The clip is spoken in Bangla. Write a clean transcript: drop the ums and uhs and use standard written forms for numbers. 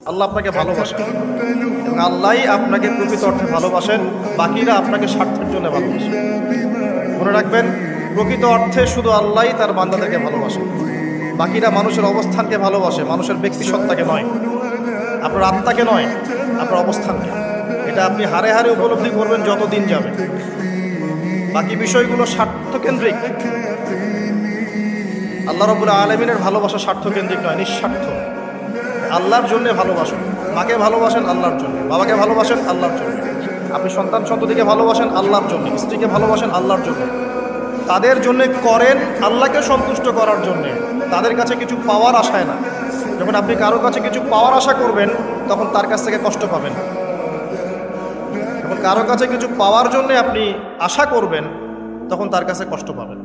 আল্লাহ আপনাকে ভালোবাসেন এবং আল্লাহই আপনাকে প্রকৃত অর্থে ভালোবাসেন, বাকিরা আপনাকে স্বার্থের জন্য ভালোবাসেন। মনে রাখবেন, প্রকৃত অর্থে শুধু আল্লাহই তার বান্দাদেরকে ভালোবাসেন, বাকিরা মানুষের অবস্থানকে ভালোবাসে, মানুষের ব্যক্তি সত্তাকে নয়, আপনার আত্মাকে নয়, আপনার অবস্থানকে। এটা আপনি হারে হারে উপলব্ধি করবেন যত দিন যাবে। বাকি বিষয়গুলো স্বার্থকেন্দ্রিক। আল্লাহ রাব্বুল আলামিনের ভালোবাসা স্বার্থকেন্দ্রিক নয়, নিঃস্বার্থ। আল্লাহর জন্য ভালোবাসেন। মাকে ভালোবাসেন আল্লাহর জন্য, বাবাকে ভালোবাসেন আল্লাহর জন্য, আপনি সন্তান সন্ততিকে ভালোবাসেন আল্লাহর জন্য, স্ত্রীকে ভালোবাসেন আল্লাহর জন্য। তাদের জন্য করেন আল্লাহকে সন্তুষ্ট করার জন্যে, তাদের কাছে কিছু পাওয়ার আশায় না। যখন আপনি কারোর কাছে কিছু পাওয়ার আশা করবেন, তখন তার কাছ থেকে কষ্ট পাবেন। যখন কারোর কাছে কিছু পাওয়ার জন্য আপনি আশা করবেন, তখন তার কাছে কষ্ট পাবেন।